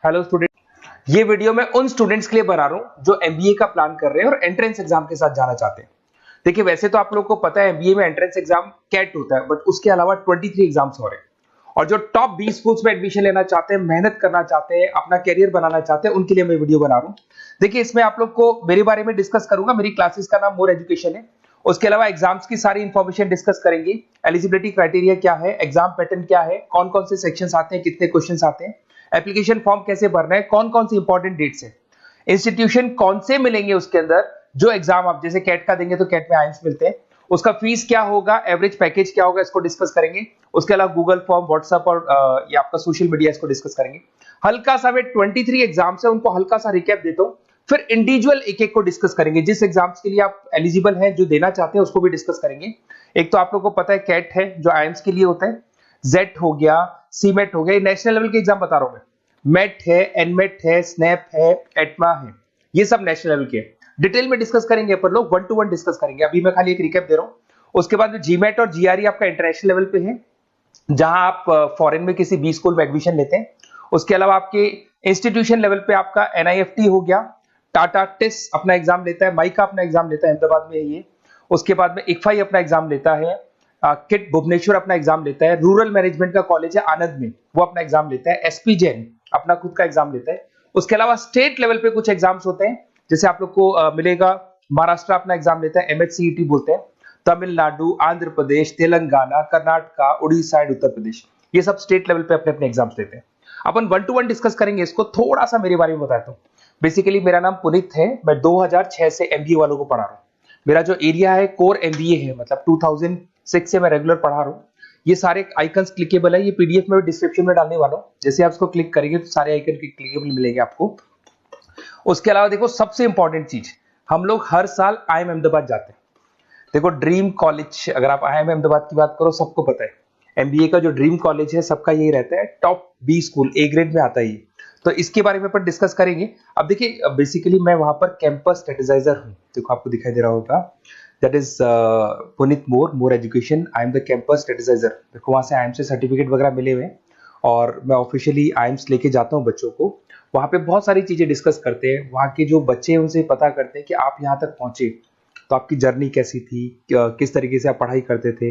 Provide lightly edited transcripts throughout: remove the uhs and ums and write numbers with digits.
Hello student, ये video मैं उन स्टूडेंट्स के लिए बना रहा हूं जो एमबीए का प्लान कर रहे हैं और एंट्रेंस एग्जाम के साथ जाना चाहते हैं। देखिए, वैसे तो आप लोग को पता है एमबीए में एंट्रेंस एग्जाम कैट होता है, बट उसके अलावा 23 एग्जाम्स हो रहे हैं। और जो टॉप 20 स्कूल्स में एडमिशन लेना चाहते हैं, मेहनत करना चाहते हैं, अपना कैरियर बनाना चाहते हैं, उनके लिए मैं वीडियो बना रहा हूँ। देखिए, इसमें आप लोग को मेरे बारे में डिस्कस करूंगा। मेरी क्लासेस का नाम मोर एजुकेशन है। उसके अलावा एग्जाम्स की सारी इंफॉर्मेशन डिस्कस करेंगे। एलिजिबिलिटी क्राइटेरिया क्या है, एग्जाम पैटर्न क्या है, कौन कौन से सेक्शंस आते हैं, कितने क्वेश्चंस आते हैं, एप्लीकेशन फॉर्म कैसे भरना है, कौन कौन सी इंपॉर्टेंट डेट्स है, इंस्टीट्यूशन कौन से मिलेंगे उसके अंदर, जो एग्जाम आप जैसे कैट का देंगे तो कैट में आइम्स मिलते हैं, उसका फीस क्या होगा, एवरेज पैकेज क्या होगा, इसको डिस्कस करेंगे। उसके अलावा गूगल फॉर्म, व्हाट्सएप और ये आपका सोशल मीडिया, इसको डिस्कस करेंगे। हल्का सा वे 23 एग्जाम्स है, उनको हल्का सा रिकैप देता हूं, फिर इंडिविजुअल एक एक को डिस्कस करेंगे। जिस एग्जाम्स के लिए आप एलिजिबल हैं, जो देना चाहते हैं, उसको भी डिस्कस करेंगे। एक तो आप लोग को पता है कैट है जो आइम्स के लिए होता है, जेट हो गया, सीमेट हो गया, नेशनल लेवल के एग्जाम बता रहा हूं मैं। मेट है, एनमेट है, स्नैप है, एटमा है, ये सब नेशनल लेवल के। डिटेल में डिस्कस करेंगे अपन लोग, 1 to 1 डिस्कस करेंगे। अभी मैं खाली एक रिकैप दे रहा हूं। उसके बाद जीमेट और जीआरई आपका इंटरनेशनल लेवल पे है, जहां आप फॉरेन में किसी बी स्कूल में एडमिशन लेते हैं। उसके अलावा आपके इंस्टीट्यूशन लेवल पे आपका एनआईएफटी हो गया, टाटा टिस अपना एग्जाम लेता है, माइका अपना एग्जाम लेता है, अहमदाबाद में है ये। उसके बाद में इक्फाई अपना एग्जाम लेता है, किट भुवनेश्वर अपना एग्जाम लेता है, रूरल मैनेजमेंट का कॉलेज है आनंद में, वो अपना एग्जाम लेता है, एसपी जैन अपना खुद का एग्जाम लेता है। उसके अलावा स्टेट लेवल पे कुछ एग्जाम्स होते हैं, जैसे आप लोग को मिलेगा महाराष्ट्र अपना एग्जाम लेता है, एमएचसीईटी बोलते हैं, तमिलनाडु, आंध्र प्रदेश, तेलंगाना, कर्नाटका, उड़ीसा एंड उत्तर प्रदेश, ये सब स्टेट लेवल पे अपने अपने एग्जाम्स लेते हैं। अपन 1 to 1 डिस्कस करेंगे इसको। थोड़ा सा मेरे बारे में बताता हूँ। बेसिकली मेरा नाम पुनीत है, मैं 2006 से एमबीए वालों को पढ़ा रहा हूँ। मेरा जो एरिया है कोर एमबीए है, मतलब 2006 से मैं रेगुलर पढ़ा रहा हूँ। ये सारे आइकन्स क्लिकेबल है, ये पीडीएफ में डिस्क्रिप्शन में डालने वाला हूँ। जैसे आप इसको क्लिक करेंगे तो सारे आइकन क्लिकेबल मिलेंगे आपको। उसके अलावा देखो, सबसे इंपॉर्टेंट चीज, हम लोग हर साल आईएम अहमदाबाद जाते हैं। देखो, ड्रीम कॉलेज, अगर आप आईएम अहमदाबाद की बात करो, सबको पता है एमबीए का जो ड्रीम कॉलेज है सबका यही रहता है, top B school, A grade में आता है ये। तो इसके बारे में अपन डिस्कस करेंगे। अब देखिए, बेसिकली मैं वहां पर कैंपस स्ट्रेटेजाइजर हूँ। देखो, आपको दिखाई दे रहा होगा, that is Puneet More education, I am the campus strategiser. देखो, वहां से आईएम से सर्टिफिकेट वगैरह मिले हुए हैं और मैं ऑफिशियली आईएम्स लेके जाता हूँ बच्चों को। वहां पे बहुत सारी चीजें डिस्कस करते हैं, वहां के जो बच्चे हैं उनसे पता करते हैं कि आप यहाँ तक पहुंचे तो आपकी जर्नी कैसी थी, किस तरीके से आप पढ़ाई करते थे,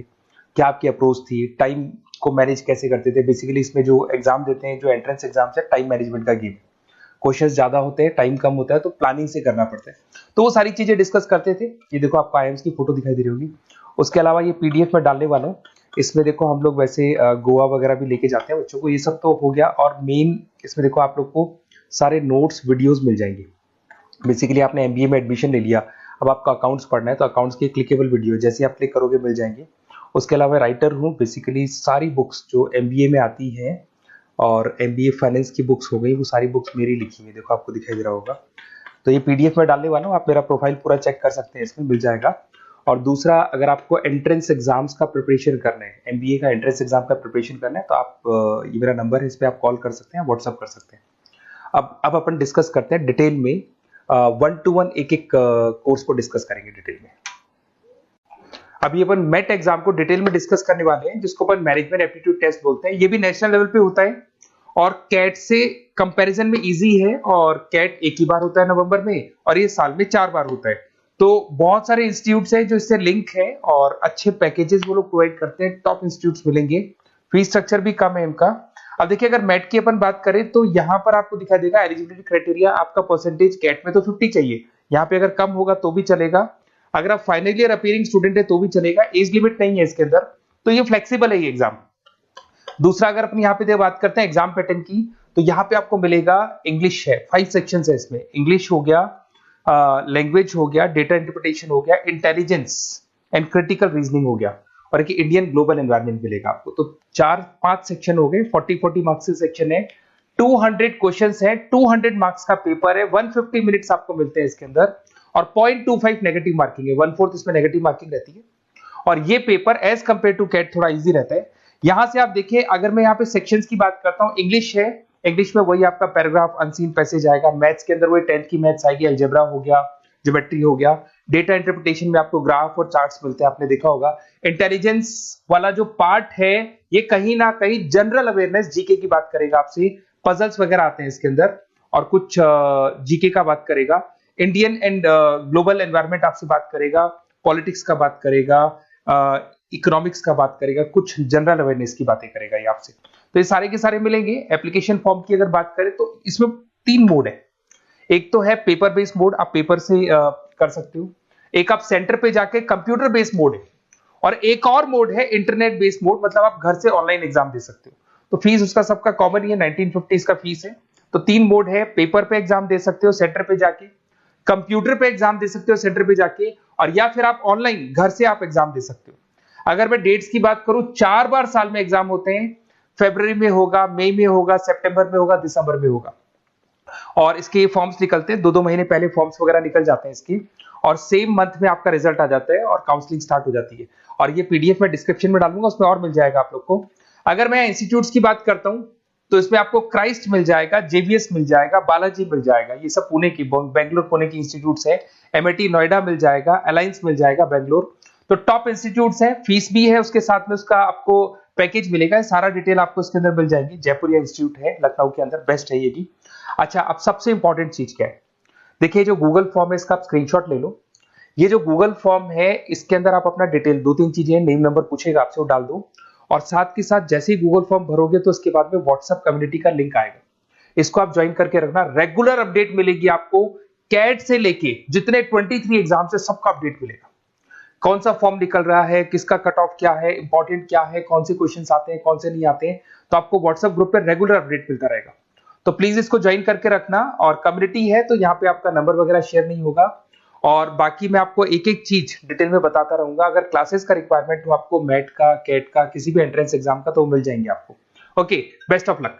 क्या आपकी अप्रोच थी, टाइम को मैनेज कैसे करते थे। बेसिकली इसमें जो एग्जाम देते हैं, जो एंट्रेंस एग्जाम है, टाइम मैनेजमेंट का गेम। क्वेश्चंस ज्यादा होते हैं, टाइम कम होता है, तो प्लानिंग से करना पड़ता है। तो वो सारी चीजें डिस्कस करते थे। ये देखो, आपको आईएम्स की फोटो दिखाई दे रही होगी। उसके अलावा ये पीडीएफ में डालने वाला हूँ। इसमें देखो, हम लोग वैसे गोवा वगैरह भी लेके जाते हैं बच्चों को। ये सब तो हो गया। और मेन इसमें देखो, आप लोग को सारे नोट्स, वीडियोस मिल जाएंगे। बेसिकली आपने एमबीए में एडमिशन ले लिया, अब आपका अकाउंट्स पढ़ना है, तो अकाउंट्स की क्लिकेबल वीडियो जैसे आप क्लिक करोगे मिल जाएंगे। उसके अलावा राइटर हूँ, बेसिकली सारी बुक्स जो एमबीए में आती हैं और एमबीए फाइनेंस की बुक्स हो गई, वो सारी बुक्स मेरी लिखी है। देखो, आपको दिखाई दे रहा होगा। तो ये पीडीएफ में डालने वाला हूँ, आप मेरा प्रोफाइल पूरा चेक कर सकते हैं, इसमें मिल जाएगा। और दूसरा, अगर आपको एंट्रेंस एग्जाम्स का प्रिपरेशन करना है, एमबीए का एंट्रेंस एग्जाम का प्रिपरेशन करना है, तो आप ये मेरा नंबर है, इस पर आप कॉल कर सकते हैं, व्हाट्सअप कर सकते हैं। अब अपन डिस्कस करते हैं डिटेल में, 1 to 1 एक एक कोर्स को डिस्कस करेंगे डिटेल में। अभी अपन मेट एग्जाम को डिटेल में डिस्कस करने वाले हैं, जिसको अपन मैनेजमेंट एप्टीट्यूड टेस्ट बोलते हैं। ये भी नेशनल लेवल पे होता है और कैट से कंपैरिजन में इजी है। और कैट एक ही बार होता है नवंबर में, और ये साल में 4 बार होता है। तो बहुत सारे इंस्टीट्यूट्स हैं जो इससे लिंक है और अच्छे पैकेजेस वो लोग प्रोवाइड करते हैं, टॉप इंस्टीट्यूट्स मिलेंगे। फीस स्ट्रक्चर भी कम है इनका। अब देखिए, अगर मैट की अपन बात करें तो यहाँ पर आपको दिखाई देगा एलिजिबिलिटी क्राइटेरिया, आपका परसेंटेज कैट में तो 50 चाहिए, यहाँ पे अगर कम होगा तो भी चलेगा। अगर आप फाइनल ईयर अपीयरिंग स्टूडेंट है तो भी चलेगा, एज लिमिट नहीं है इसके अंदर, तो ये फ्लेक्सिबल है ये एग्जाम। दूसरा, अगर अपन यहाँ पे बात करते हैं एग्जाम पैटर्न की, तो यहाँ पे आपको मिलेगा इंग्लिश है, 5 सेक्शंस है इसमें। इंग्लिश हो गया, लैंग्वेज हो गया, डेटा इंटरप्रिटेशन हो गया, इंटेलिजेंस एंड क्रिटिकल रीजनिंग हो गया, और एक इंडियन ग्लोबल एनवायरनमेंट मिलेगा आपको। तो 4-5 सेक्शन हो गए, 40 मार्क्स के सेक्शन है, 200 क्वेश्चंस है, 200 मार्क्स का पेपर है, 150 मिनट्स आपको मिलते हैं इसके अंदर, और 0.25 नेगेटिव मार्किंग है, 1/4 इसमें नेगेटिव मार्किंग रहती है। और ये paper as compare to CAT थोड़ा इजी रहता है। यहां से आप देखिए, अगर मैं यहाँ पे सेक्शंस की बात करता हूँ, इंग्लिश है, इंग्लिश में वही आपका पैराग्राफ, अनसीन पैसेज आएगा। मैथ्स के अंदर वही 10th की मैथ्स आएगी, अलजेब्रा हो गया, ज्योमेट्री हो गया। डेटा इंटरप्रिटेशन में आपको ग्राफ और चार्ट्स मिलते हैं, आपने देखा होगा। इंटेलिजेंस वाला जो पार्ट है, ये कहीं ना कहीं जनरल अवेयरनेस, जीके की बात करेगा आपसे, पजल्स वगैरह आते हैं इसके अंदर, और कुछ जीके का बात करेगा, इंडियन एंड ग्लोबल एनवायरनमेंट आपसे बात करेगा, पॉलिटिक्स का बात करेगा, इकोनॉमिक्स का बात करेगा, कुछ जनरल अवेयरनेस की बातें करेगा ये आपसे। तो ये सारे के सारे मिलेंगे। एप्लीकेशन फॉर्म की अगर बात करें तो इसमें 3 मोड है। एक तो है पेपर बेस्ड मोड, आप पेपर से कर सकते हो। एक आप सेंटर पे जाके कंप्यूटर बेस्ड मोड है, और एक और मोड है इंटरनेट बेस्ड मोड, मतलब आप घर से ऑनलाइन एग्जाम दे सकते हो। तो फीस उसका सबका कॉमन ही है, 1950 का फीस है। तो 3 मोड है, पेपर पे एग्जाम दे सकते हो सेंटर पे जाके, कंप्यूटर पे एग्जाम दे सकते हो सेंटर पे जाके, और या फिर आप ऑनलाइन घर से आप एग्जाम दे सकते हो। अगर मैं डेट्स की बात करूं, 4 बार साल में एग्जाम होते हैं। फरवरी में होगा, मई में होगा, सितंबर में होगा, दिसंबर में होगा। और इसके फॉर्म्स निकलते हैं 2-2 महीने पहले, फॉर्म्स वगैरह निकल जाते हैं इसकी, और सेम मंथ में आपका रिजल्ट आ जाता है और काउंसलिंग स्टार्ट हो जाती है। और ये पीडीएफ मैं डिस्क्रिप्शन में डालूंगा, उसमें और मिल जाएगा आप लोग को। अगर मैं इंस्टीट्यूट्स की बात करता हूं तो इसमें आपको क्राइस्ट मिल जाएगा, जेबीएस मिल जाएगा, बालाजी मिल जाएगा, ये सब पुणे की, बेंगलोर पुणे की इंस्टीट्यूट्स है। एमआईटी नोएडा मिल जाएगा, अलायंस मिल जाएगा बेंगलोर। तो टॉप इंस्टीट्यूट्स है, फीस भी है उसके साथ में, उसका आपको पैकेज मिलेगा, सारा डिटेल आपको इसके अंदर मिल जाएगी। जयपुर इंस्टीट्यूट है लखनऊ के अंदर, बेस्ट है ये भी। अच्छा, अब सबसे इंपॉर्टेंट चीज क्या है, देखिए जो गूगल फॉर्म है इसका आप स्क्रीनशॉट ले लो। ये जो गूगल फॉर्म है इसके अंदर आप अपना डिटेल 2-3 चीजें, नेम नंबर पूछेगा आपसे, वो डाल दो। और साथ के साथ जैसे ही गूगल फॉर्म भरोगे तो उसके बाद में व्हाट्सएप कम्युनिटी का लिंक आएगा, इसको आप ज्वाइन करके रखना। रेगुलर अपडेट मिलेगी आपको, कैट से लेके जितने 23 एग्जाम से सबका अपडेट मिलेगा। कौन सा फॉर्म निकल रहा है, किसका कट ऑफ क्या है, इंपॉर्टेंट क्या है, कौन से क्वेश्चंस आते हैं, कौन से नहीं आते हैं, तो आपको व्हाट्सएप ग्रुप पे रेगुलर अपडेट मिलता रहेगा। तो प्लीज इसको ज्वाइन करके रखना। और कम्युनिटी है तो यहाँ पे आपका नंबर वगैरह शेयर नहीं होगा, और बाकी मैं आपको एक एक चीज डिटेल में बताता रहूंगा। अगर क्लासेस का रिक्वायरमेंट हो आपको, मैट का, कैट का, किसी भी एंट्रेंस एग्जाम का, तो मिल जाएंगे आपको। Okay, best of luck.